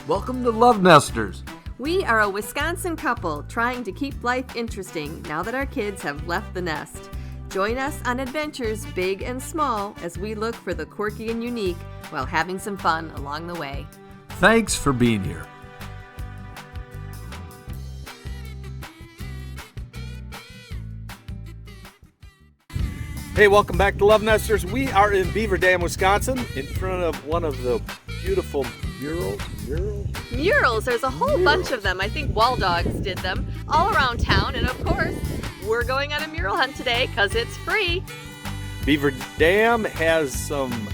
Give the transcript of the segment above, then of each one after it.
Welcome to Lovenesters. We are a Wisconsin couple trying to keep life interesting now that our kids have left the nest. Join us on adventures big and small as we look for the quirky and unique while having some fun along the way. Thanks for being here. Hey, welcome back to Lovenesters. We are in Beaver Dam, Wisconsin, in front of one of the beautiful murals. There's a whole bunch of them. I think Wall Dogs did them all around town. And of course, we're going on a mural hunt today because it's free. Beaver Dam has some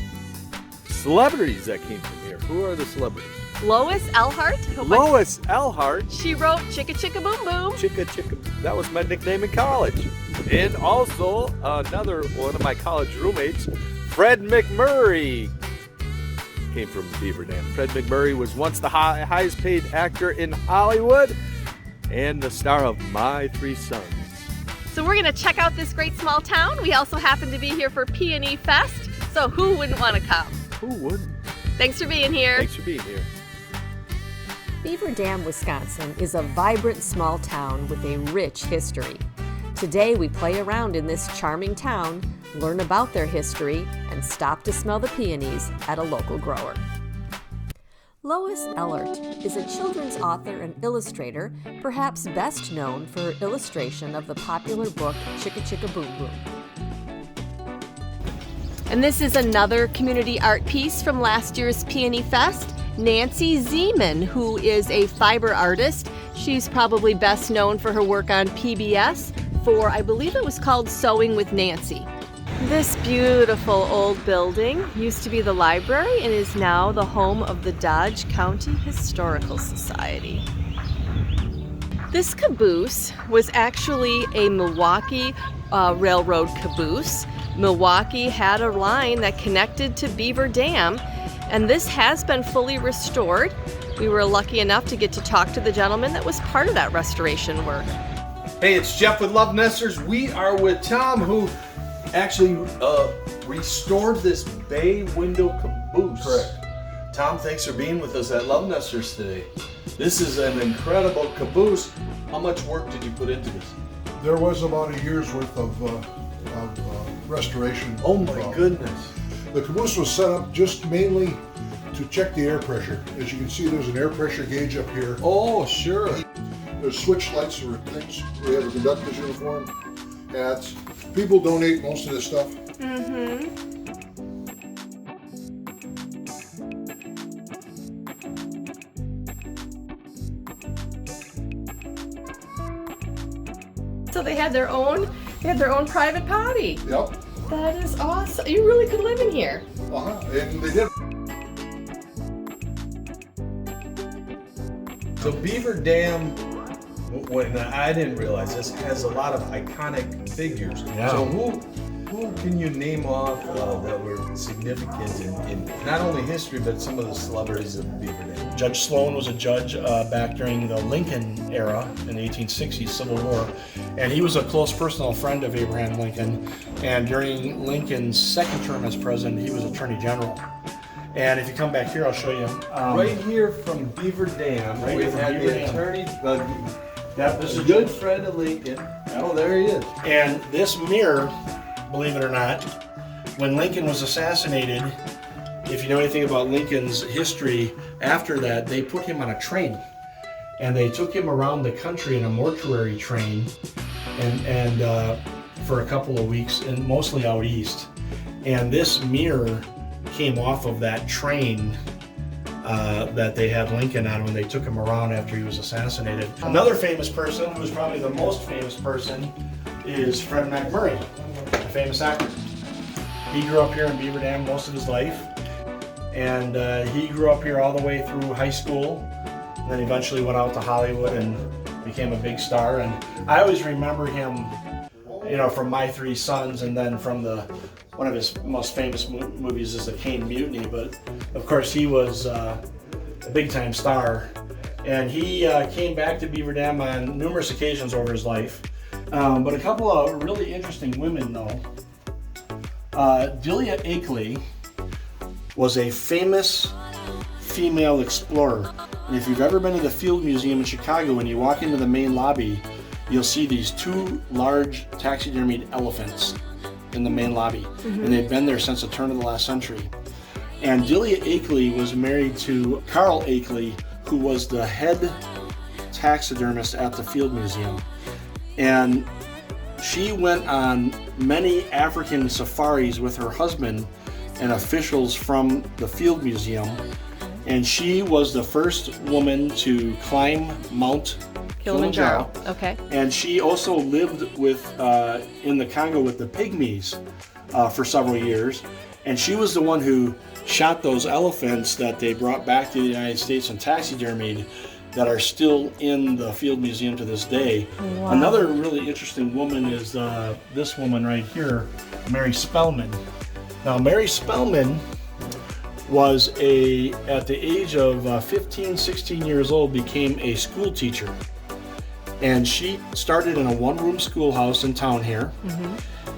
celebrities that came from here. Who are the celebrities? Lois Elhart. Lois Elhart. She wrote Chicka Chicka Boom Boom. Chicka Chicka. That was my nickname in college. And also another one of my college roommates, Fred McMurray, came from Beaver Dam. Fred McMurray was once the highest paid actor in Hollywood and the star of My Three Sons. So we're going to check out this great small town. We also happen to be here for Peony Fest, so who wouldn't want to come? Who wouldn't? Thanks for being here. Thanks for being here. Beaver Dam, Wisconsin is a vibrant small town with a rich history. Today we play around in this charming town, learn about their history, and stop to smell the peonies at a local grower. Lois Elhart is a children's author and illustrator, perhaps best known for her illustration of the popular book Chicka Chicka Boom Boom. And this is another community art piece from last year's Peony Fest. Nancy Zeman, who is a fiber artist. She's probably best known for her work on PBS for, I believe it was called Sewing with Nancy. This beautiful old building used to be the library and is now the home of the Dodge County Historical Society. This caboose was actually a Milwaukee railroad caboose. Milwaukee had a line that connected to Beaver Dam, and this has been fully restored. We were lucky enough to get to talk to the gentleman that was part of that restoration work. Hey, it's Jeff with Lovenesters. We are with Tom, who actually restored this bay window caboose. Correct. Tom, thanks for being with us at Lovenesters today. This is an incredible caboose. How much work did you put into this? There was about a year's worth of restoration. Oh my goodness. The caboose was set up just mainly to check the air pressure. As you can see, there's an air pressure gauge up here. Oh, sure. There's switch lights or things. We have a conductor's uniform, hats. People donate most of this stuff. So they had their own private potty. Yep. That is awesome. You really could live in here. And they did. So Beaver Dam, when I didn't realize this, has a lot of iconic figures. Yeah. So who can you name off that were significant in not only history, but some of the celebrities of Beaver Dam? Judge Sloan was a judge back during the Lincoln era in the 1860s Civil War, and he was a close personal friend of Abraham Lincoln. And during Lincoln's second term as president, he was Attorney General. And if you come back here, I'll show you. Right here from Beaver Dam, Right we here from had Beaver the Dam. attorney, Yep, this a is good friend of Lincoln. Oh, there he is. And this mirror, believe it or not, when Lincoln was assassinated, if you know anything about Lincoln's history, after that, they put him on a train. And they took him around the country in a mortuary train and for a couple of weeks, and mostly out east. And this mirror came off of that train that they had Lincoln on when they took him around after he was assassinated. Another famous person, who's probably the most famous person, is Fred McMurray, a famous actor. He grew up here in Beaver Dam most of his life, and he grew up here all the way through high school, and then eventually went out to Hollywood and became a big star. And I always remember him, you know, from My Three Sons, and then from one of his most famous movies is The Cane Mutiny. But of course, he was a big-time star, and he came back to Beaver Dam on numerous occasions over his life. But a couple of really interesting women, though. Delia Akeley was a famous female explorer. And if you've ever been to the Field Museum in Chicago, when you walk into the main lobby, you'll see these 2 large taxidermied elephants in the main lobby. And they've been there since the turn of the last century. And Delia Akeley was married to Carl Akeley, who was the head taxidermist at the Field Museum. And she went on many African safaris with her husband and officials from the Field Museum. And she was the first woman to climb Mount Kilimanjaro. Okay. And she also lived with in the Congo with the Pygmies for several years. And she was the one who shot those elephants that they brought back to the United States and taxidermied that are still in the Field Museum to this day. Wow. Another really interesting woman is this woman right here, Mary Spellman. Now, Mary Spellman was at the age of 15, 16 years old, became a school teacher. And she started in a one-room schoolhouse in town here.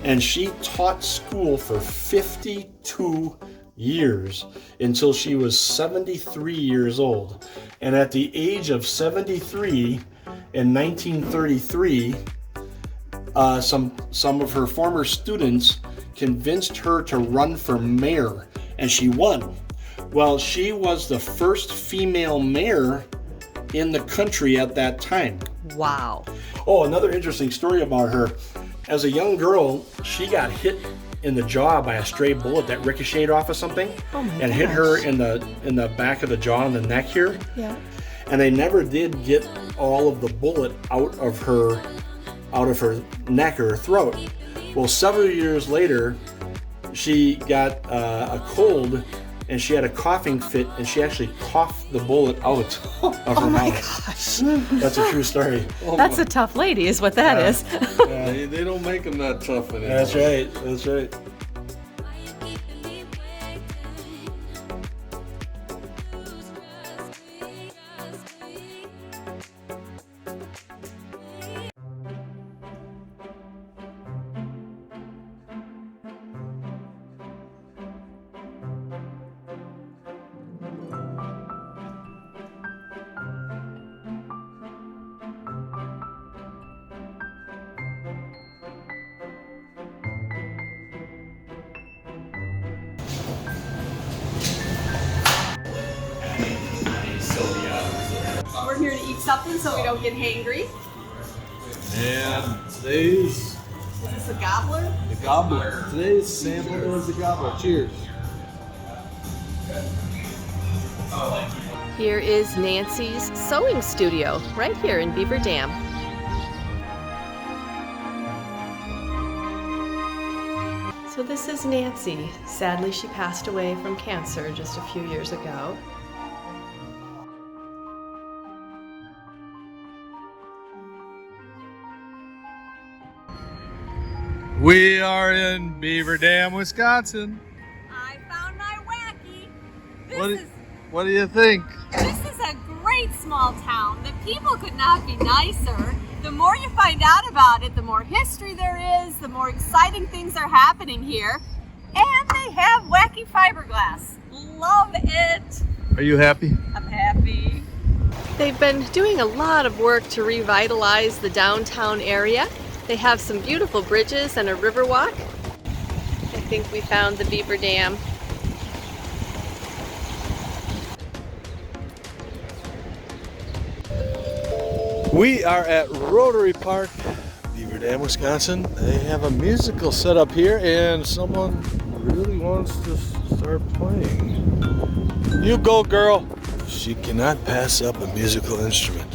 And she taught school for 52 years until she was 73 years old. And at the age of 73 in 1933, some of her former students convinced her to run for mayor, and she won. Well, she was the first female mayor in the country at that time. Wow. Oh, another interesting story about her. As a young girl, she got hit in the jaw by a stray bullet that ricocheted off of something and hit her in the back of the jaw and the neck here. Yeah. And they never did get all of the bullet out of her neck or her throat. Well, several years later, she got a cold and she had a coughing fit, and she actually coughed the bullet out of her mouth. Gosh. That's a true story. That's a tough lady, is what that is. They don't make them that tough anymore. That's right. That's right. We're here to eat something so we don't get hangry. And today's Is this a gobbler? the gobbler. Today's sample is the gobbler. Cheers. Here is Nancy's sewing studio, right here in Beaver Dam. So this is Nancy. Sadly, she passed away from cancer just a few years ago. We are in Beaver Dam, Wisconsin. I found my wacky. What do you think? This is a great small town. The people could not be nicer. The more you find out about it, the more history there is, the more exciting things are happening here. And they have wacky fiberglass. Love it. Are you happy? I'm happy. They've been doing a lot of work to revitalize the downtown area. They have some beautiful bridges and a river walk. I think we found the Beaver Dam. We are at Rotary Park, Beaver Dam, Wisconsin. They have a musical set up here and someone really wants to start playing. You go, girl. She cannot pass up a musical instrument.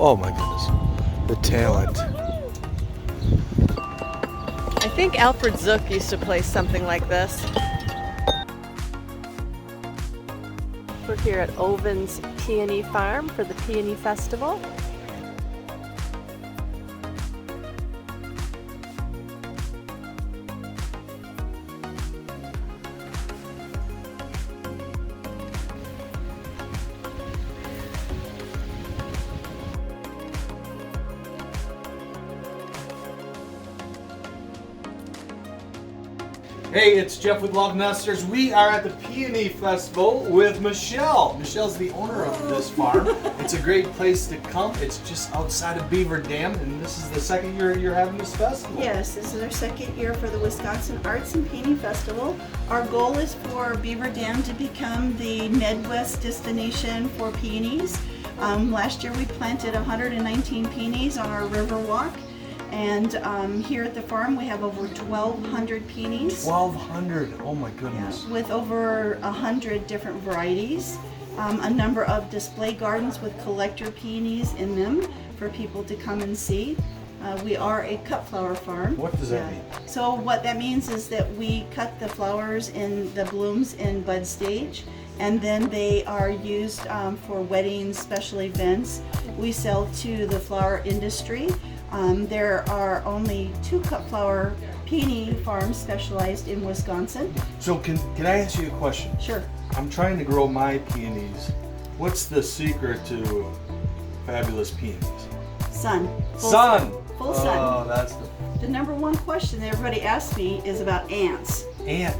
Oh my goodness, the talent. I think Alfred Zook used to play something like this. We're here at Ovans Peony Farm for the Peony Festival. Hey, it's Jeff with Lovenesters. We are at the Peony Festival with Michelle. Michelle's the owner of this farm. It's a great place to come. It's just outside of Beaver Dam, and this is the second year you're having this festival. Yes, this is our second year for the Wisconsin Arts and Peony Festival. Our goal is for Beaver Dam to become the Midwest destination for peonies. Last year we planted 119 peonies on our river walk. And here at the farm we have over 1,200 peonies. 1,200, oh my goodness. With over 100 different varieties. A number of display gardens with collector peonies in them for people to come and see. We are a cut flower farm. What does that mean? So what that means is that we cut the flowers in the blooms in bud stage, and then they are used for weddings, special events. We sell to the flower industry. There are only 2 cut flower peony farms specialized in Wisconsin. So can I ask you a question? Sure. I'm trying to grow my peonies. What's the secret to fabulous peonies? Sun. Sun! Full sun. Oh, that's The number one question that everybody asks me is about ants. ant.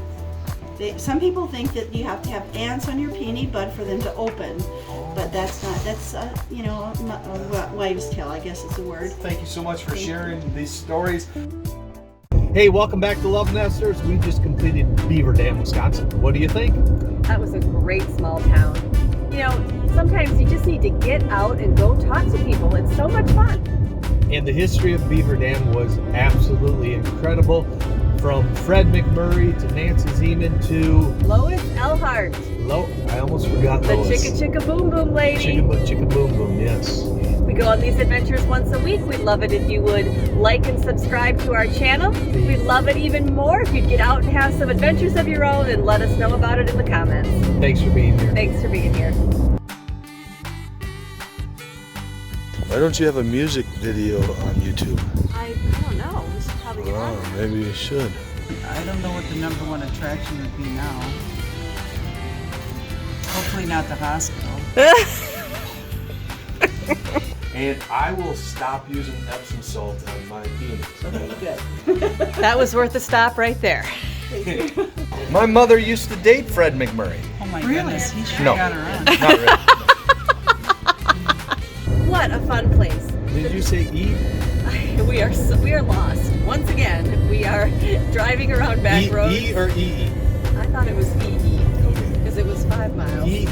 Some people think that you have to have ants on your peony bud for them to open, but that's not, that's you know, a wives' tale, I guess is the word. Thank you so much for sharing these stories. Hey, welcome back to Lovenesters. We just completed Beaver Dam, Wisconsin. What do you think? That was a great small town. You know, sometimes you just need to get out and go talk to people. It's so much fun. And the history of Beaver Dam was absolutely incredible. From Fred McMurray to Nancy Zeman to Lois Elhart, I almost forgot the Lois. Chicka Boom Boom lady. Chicka Boom Boom, yes. We go on these adventures once a week. We'd love it if you would like and subscribe to our channel. We'd love it even more if you'd get out and have some adventures of your own and let us know about it in the comments. Thanks for being here. Thanks for being here. Why don't you have a music video on YouTube? I don't know. We should probably get on. Oh, maybe you should. I don't know what the number one attraction would be now. Hopefully not the hospital. And I will stop using Epsom salt on my peonies. Okay, good. That was worth a stop right there. My mother used to date Fred McMurray. Oh my goodness, he sure No. got around. Not really. What a fun place. Did you say E? We are lost. Once again, we are driving around back roads. E or EE? I thought it was EE Okay. because it was 5 miles. E